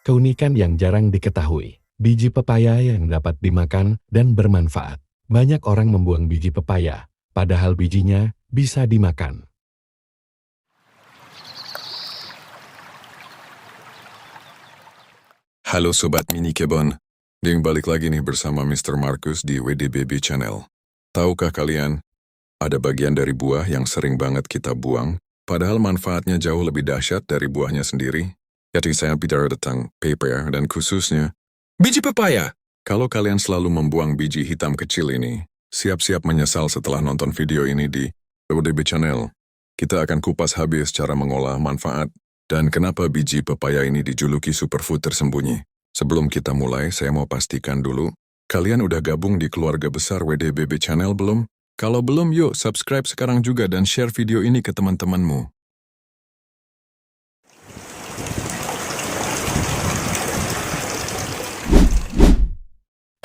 Keunikan yang jarang diketahui. Biji pepaya yang dapat dimakan dan bermanfaat. Banyak orang membuang biji pepaya, padahal bijinya bisa dimakan. Halo Sobat Mini Kebon, Ding balik lagi nih bersama Mr. Markus di WDBB Channel. Tahukah kalian, ada bagian dari buah yang sering banget kita buang, padahal manfaatnya jauh lebih dahsyat dari buahnya sendiri? Jadi saya bicara tentang pepaya dan khususnya biji pepaya. Kalau kalian selalu membuang biji hitam kecil ini, siap-siap menyesal setelah nonton video ini di WDBB Channel. Kita akan kupas habis cara mengolah manfaat dan kenapa biji pepaya ini dijuluki superfood tersembunyi. Sebelum kita mulai, saya mau pastikan dulu, kalian udah gabung di keluarga besar WDBB Channel belum? Kalau belum, yuk subscribe sekarang juga dan share video ini ke teman-temanmu.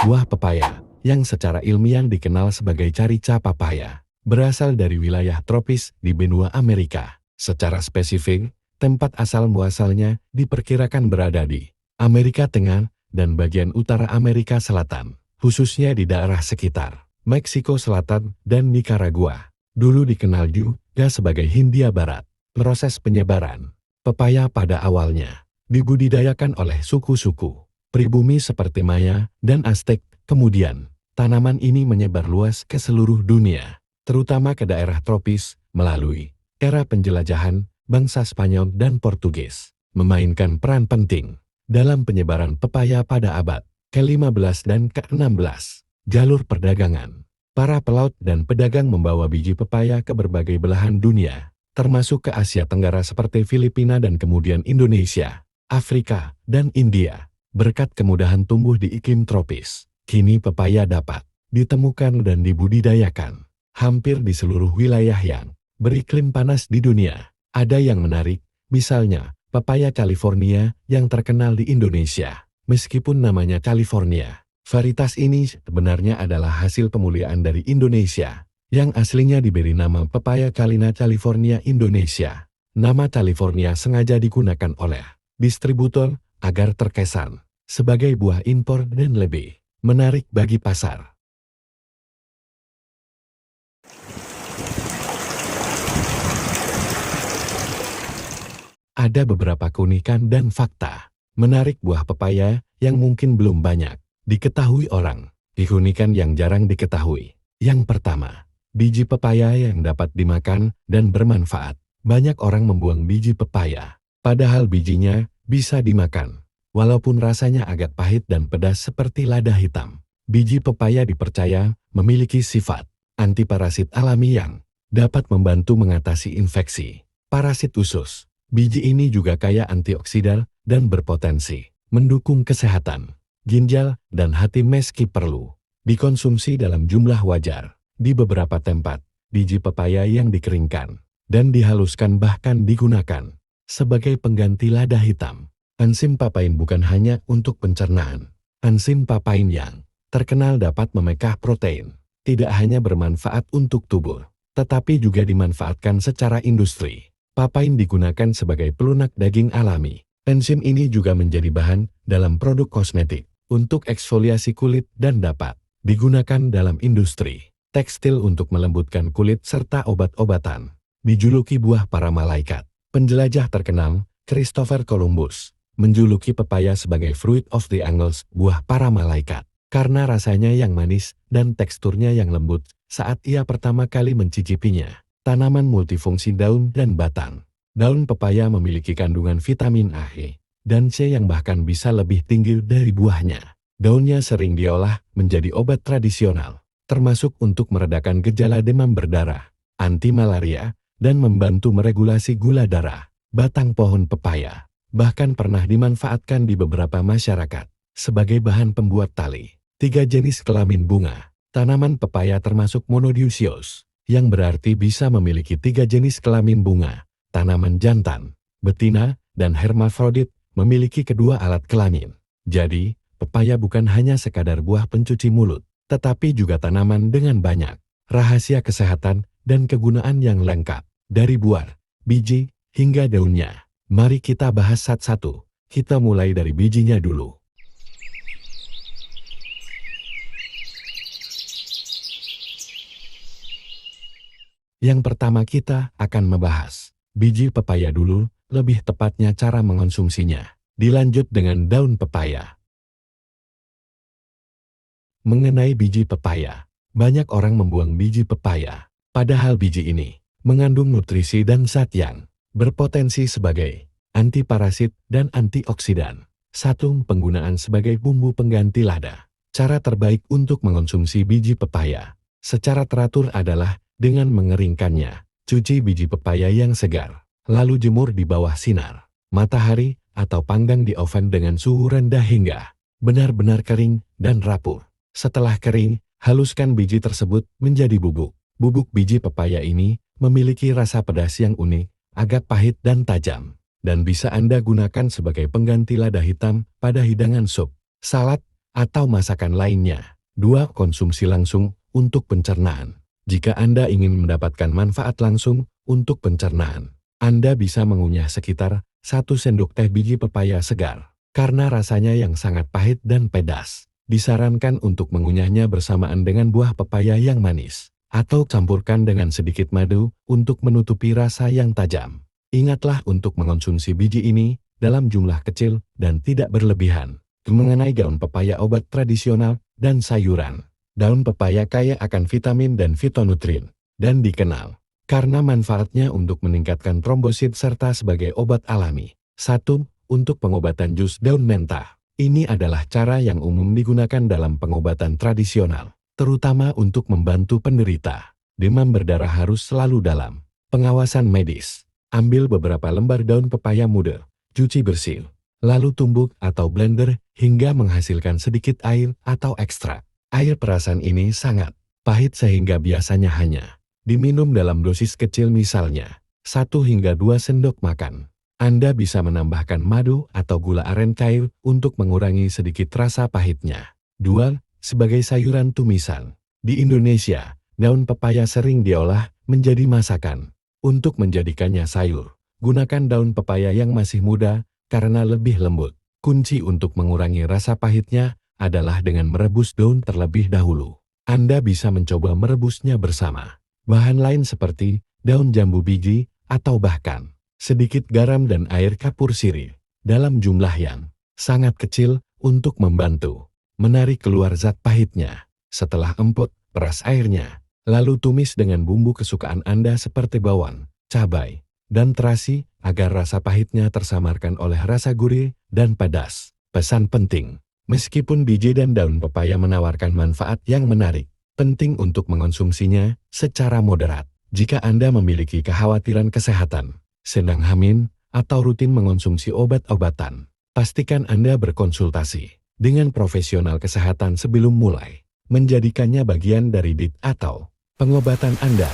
Buah pepaya, yang secara ilmiah dikenal sebagai carica papaya, berasal dari wilayah tropis di benua Amerika. Secara spesifik, tempat asal muasalnya diperkirakan berada di Amerika Tengah dan bagian utara Amerika Selatan, khususnya di daerah sekitar Meksiko Selatan dan Nicaragua. Dulu dikenal juga sebagai Hindia Barat. Proses penyebaran pepaya pada awalnya dibudidayakan oleh suku-suku pribumi seperti Maya dan Aztec. Kemudian, tanaman ini menyebar luas ke seluruh dunia, terutama ke daerah tropis melalui era penjelajahan bangsa Spanyol dan Portugis, memainkan peran penting dalam penyebaran pepaya pada abad ke-15 dan ke-16. Jalur perdagangan. Para pelaut dan pedagang membawa biji pepaya ke berbagai belahan dunia, termasuk ke Asia Tenggara seperti Filipina dan kemudian Indonesia, Afrika, dan India. Berkat kemudahan tumbuh di iklim tropis, kini pepaya dapat ditemukan dan dibudidayakan hampir di seluruh wilayah yang beriklim panas di dunia. Ada yang menarik, misalnya pepaya California yang terkenal di Indonesia. Meskipun namanya California, varietas ini sebenarnya adalah hasil pemuliaan dari Indonesia, yang aslinya diberi nama pepaya Calina California Indonesia. Nama California sengaja digunakan oleh distributor agar terkesan sebagai buah impor dan lebih menarik bagi pasar. Ada beberapa keunikan dan fakta menarik buah pepaya yang mungkin belum banyak diketahui orang. Keunikan yang jarang diketahui. Yang pertama, biji pepaya yang dapat dimakan dan bermanfaat. Banyak orang membuang biji pepaya, padahal bijinya bisa dimakan. Walaupun rasanya agak pahit dan pedas seperti lada hitam, biji pepaya dipercaya memiliki sifat antiparasit alami yang dapat membantu mengatasi infeksi parasit usus. Biji ini juga kaya antioksidan dan berpotensi mendukung kesehatan ginjal dan hati meski perlu dikonsumsi dalam jumlah wajar. Di beberapa tempat, biji pepaya yang dikeringkan dan dihaluskan bahkan digunakan sebagai pengganti lada hitam. Enzim papain bukan hanya untuk pencernaan. Enzim papain yang terkenal dapat memecah protein, tidak hanya bermanfaat untuk tubuh, tetapi juga dimanfaatkan secara industri. Papain digunakan sebagai pelunak daging alami. Enzim ini juga menjadi bahan dalam produk kosmetik, untuk eksfoliasi kulit dan dapat digunakan dalam industri tekstil untuk melembutkan kulit serta obat-obatan. Dijuluki buah para malaikat. Penjelajah terkenal, Christopher Columbus, menjuluki pepaya sebagai fruit of the angels, buah para malaikat, karena rasanya yang manis dan teksturnya yang lembut saat ia pertama kali mencicipinya. Tanaman multifungsi daun dan batang. Daun pepaya memiliki kandungan vitamin A, E, dan C yang bahkan bisa lebih tinggi dari buahnya. Daunnya sering diolah menjadi obat tradisional, termasuk untuk meredakan gejala demam berdarah, anti malaria, dan membantu meregulasi gula darah. Batang pohon pepaya bahkan pernah dimanfaatkan di beberapa masyarakat sebagai bahan pembuat tali. 3 jenis kelamin bunga. Tanaman pepaya termasuk monodiecious, yang berarti bisa memiliki 3 jenis kelamin bunga. Tanaman jantan, betina, dan hermafrodit memiliki kedua alat kelamin. Jadi, pepaya bukan hanya sekadar buah pencuci mulut, tetapi juga tanaman dengan banyak rahasia kesehatan dan kegunaan yang lengkap. Dari buah, biji, hingga daunnya. Mari kita bahas satu-satu. Kita mulai dari bijinya dulu. Yang pertama kita akan membahas biji pepaya dulu, lebih tepatnya cara mengonsumsinya. Dilanjut dengan daun pepaya. Mengenai biji pepaya, banyak orang membuang biji pepaya. Padahal biji ini mengandung nutrisi dan zat yang berpotensi sebagai antiparasit dan antioksidan. 1. Penggunaan sebagai bumbu pengganti lada. Cara terbaik untuk mengonsumsi biji pepaya secara teratur adalah dengan mengeringkannya. Cuci biji pepaya yang segar, lalu jemur di bawah sinar matahari atau panggang di oven dengan suhu rendah hingga benar-benar kering dan rapuh. Setelah kering, haluskan biji tersebut menjadi bubuk. Bubuk biji pepaya ini memiliki rasa pedas yang unik, agak pahit dan tajam, dan bisa Anda gunakan sebagai pengganti lada hitam pada hidangan sup, salad, atau masakan lainnya. 2. Konsumsi langsung untuk pencernaan. Jika Anda ingin mendapatkan manfaat langsung untuk pencernaan, Anda bisa mengunyah sekitar 1 sendok teh biji pepaya segar. Karena rasanya yang sangat pahit dan pedas, disarankan untuk mengunyahnya bersamaan dengan buah pepaya yang manis, atau campurkan dengan sedikit madu untuk menutupi rasa yang tajam. Ingatlah untuk mengonsumsi biji ini dalam jumlah kecil dan tidak berlebihan. Mengenai daun pepaya obat tradisional dan sayuran. Daun pepaya kaya akan vitamin dan fitonutrien, dan dikenal karena manfaatnya untuk meningkatkan trombosit serta sebagai obat alami. 1. Untuk pengobatan jus daun menta. Ini adalah cara yang umum digunakan dalam pengobatan tradisional, terutama untuk membantu penderita demam berdarah harus selalu dalam pengawasan medis. Ambil beberapa lembar daun pepaya muda, cuci bersih, lalu tumbuk atau blender hingga menghasilkan sedikit air atau ekstrak. Air perasan ini sangat pahit sehingga biasanya hanya diminum dalam dosis kecil, misalnya 1 hingga 2 sendok makan. Anda bisa menambahkan madu atau gula aren cair untuk mengurangi sedikit rasa pahitnya. 2. Sebagai sayuran tumisan. Di Indonesia, daun pepaya sering diolah menjadi masakan. Untuk menjadikannya sayur, gunakan daun pepaya yang masih muda karena lebih lembut. Kunci untuk mengurangi rasa pahitnya adalah dengan merebus daun terlebih dahulu. Anda bisa mencoba merebusnya bersama bahan lain seperti daun jambu biji atau bahkan sedikit garam dan air kapur sirih dalam jumlah yang sangat kecil untuk membantu menarik keluar zat pahitnya. Setelah empuk, peras airnya, lalu tumis dengan bumbu kesukaan Anda seperti bawang, cabai, dan terasi agar rasa pahitnya tersamarkan oleh rasa gurih dan pedas. Pesan penting, meskipun biji dan daun pepaya menawarkan manfaat yang menarik, penting untuk mengonsumsinya secara moderat. Jika Anda memiliki kekhawatiran kesehatan, sedang hamil, atau rutin mengonsumsi obat-obatan, pastikan Anda berkonsultasi dengan profesional kesehatan sebelum mulai menjadikannya bagian dari diet atau pengobatan Anda.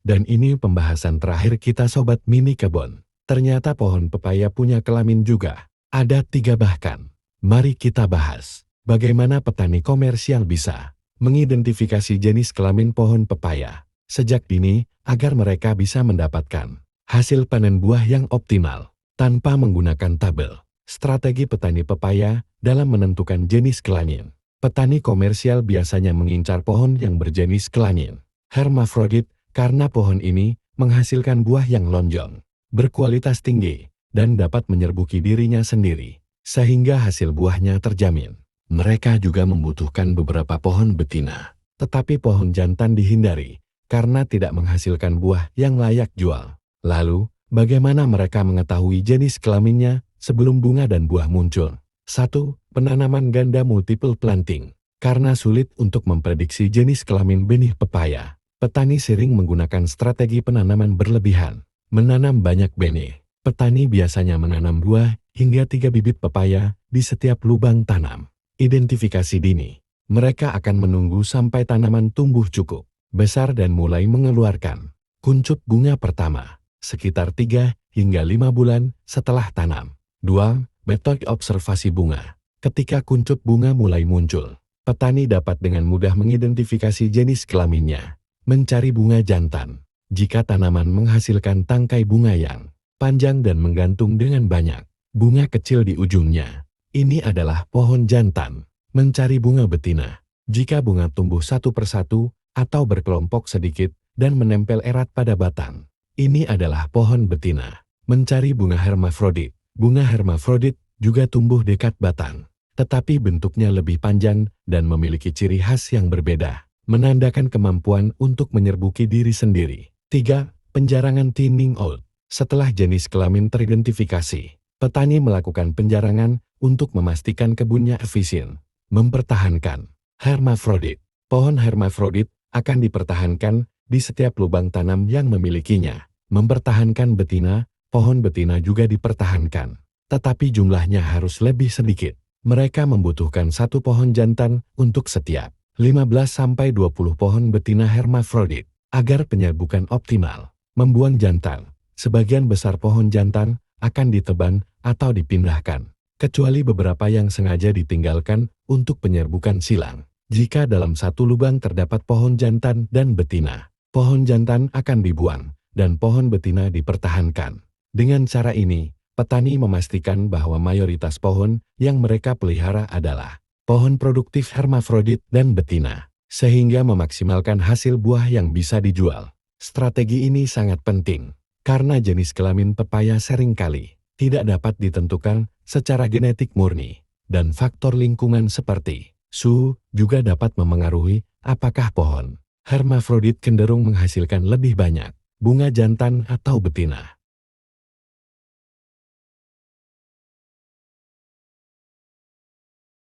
Dan ini pembahasan terakhir kita Sobat Mini Kebon. Ternyata pohon pepaya punya kelamin juga. Ada 3 bahkan. Mari kita bahas bagaimana petani komersial bisa mengidentifikasi jenis kelamin pohon pepaya sejak dini agar mereka bisa mendapatkan hasil panen buah yang optimal tanpa menggunakan tabel. Strategi petani pepaya dalam menentukan jenis kelamin. Petani komersial biasanya mengincar pohon yang berjenis kelamin hermafrodit karena pohon ini menghasilkan buah yang lonjong, berkualitas tinggi, dan dapat menyerbuki dirinya sendiri, sehingga hasil buahnya terjamin. Mereka juga membutuhkan beberapa pohon betina, tetapi pohon jantan dihindari karena tidak menghasilkan buah yang layak jual. Lalu, bagaimana mereka mengetahui jenis kelaminnya sebelum bunga dan buah muncul? 1. Penanaman ganda multiple planting. Karena sulit untuk memprediksi jenis kelamin benih pepaya, petani sering menggunakan strategi penanaman berlebihan. Menanam banyak benih. Petani biasanya menanam 2 hingga 3 bibit pepaya di setiap lubang tanam. Identifikasi dini. Mereka akan menunggu sampai tanaman tumbuh cukup besar dan mulai mengeluarkan kuncup bunga pertama, sekitar 3 hingga 5 bulan setelah tanam. 2. Metode observasi bunga. Ketika kuncup bunga mulai muncul, petani dapat dengan mudah mengidentifikasi jenis kelaminnya. Mencari bunga jantan. Jika tanaman menghasilkan tangkai bunga yang panjang dan menggantung dengan banyak bunga kecil di ujungnya. Ini adalah pohon jantan, mencari bunga betina. Jika bunga tumbuh satu persatu atau berkelompok sedikit dan menempel erat pada batang, ini adalah pohon betina, mencari bunga hermafrodit. Bunga hermafrodit juga tumbuh dekat batang, tetapi bentuknya lebih panjang dan memiliki ciri khas yang berbeda, menandakan kemampuan untuk menyerbuki diri sendiri. 3. Penjarangan thinning out. Setelah jenis kelamin teridentifikasi, petani melakukan penjarangan untuk memastikan kebunnya efisien. Mempertahankan hermafrodit. Pohon hermafrodit akan dipertahankan di setiap lubang tanam yang memilikinya. Mempertahankan betina, pohon betina juga dipertahankan, tetapi jumlahnya harus lebih sedikit. Mereka membutuhkan satu pohon jantan untuk setiap 15-20 pohon betina hermafrodit agar penyerbukan optimal. Membuang jantan. Sebagian besar pohon jantan akan ditebang atau dipindahkan, kecuali beberapa yang sengaja ditinggalkan untuk penyerbukan silang. Jika dalam satu lubang terdapat pohon jantan dan betina, pohon jantan akan dibuang dan pohon betina dipertahankan. Dengan cara ini, petani memastikan bahwa mayoritas pohon yang mereka pelihara adalah pohon produktif hermafrodit dan betina, sehingga memaksimalkan hasil buah yang bisa dijual. Strategi ini sangat penting, karena jenis kelamin pepaya seringkali tidak dapat ditentukan secara genetik murni, dan faktor lingkungan seperti suhu juga dapat memengaruhi apakah pohon hermafrodit cenderung menghasilkan lebih banyak bunga jantan atau betina.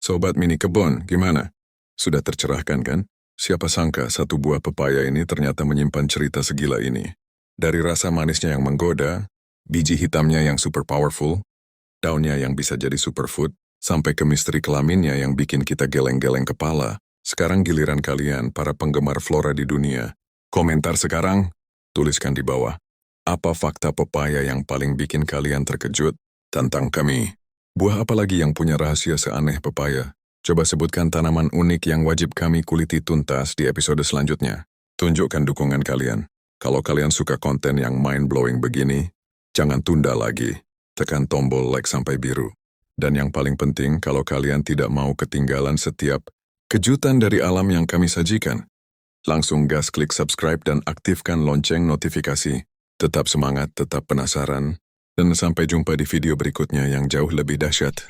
Sobat mini kebun, gimana? Sudah tercerahkan kan? Siapa sangka satu buah pepaya ini ternyata menyimpan cerita segila ini. Dari rasa manisnya yang menggoda, biji hitamnya yang super powerful, daunnya yang bisa jadi superfood, sampai ke misteri kelaminnya yang bikin kita geleng-geleng kepala. Sekarang giliran kalian, para penggemar flora di dunia. Komentar sekarang, tuliskan di bawah. Apa fakta pepaya yang paling bikin kalian terkejut? Tantang kami. Buah apa lagi yang punya rahasia seaneh pepaya? Coba sebutkan tanaman unik yang wajib kami kuliti tuntas di episode selanjutnya. Tunjukkan dukungan kalian. Kalau kalian suka konten yang mind-blowing begini, jangan tunda lagi. Tekan tombol like sampai biru. Dan yang paling penting, kalau kalian tidak mau ketinggalan setiap kejutan dari alam yang kami sajikan, langsung gas klik subscribe dan aktifkan lonceng notifikasi. Tetap semangat, tetap penasaran, dan sampai jumpa di video berikutnya yang jauh lebih dahsyat.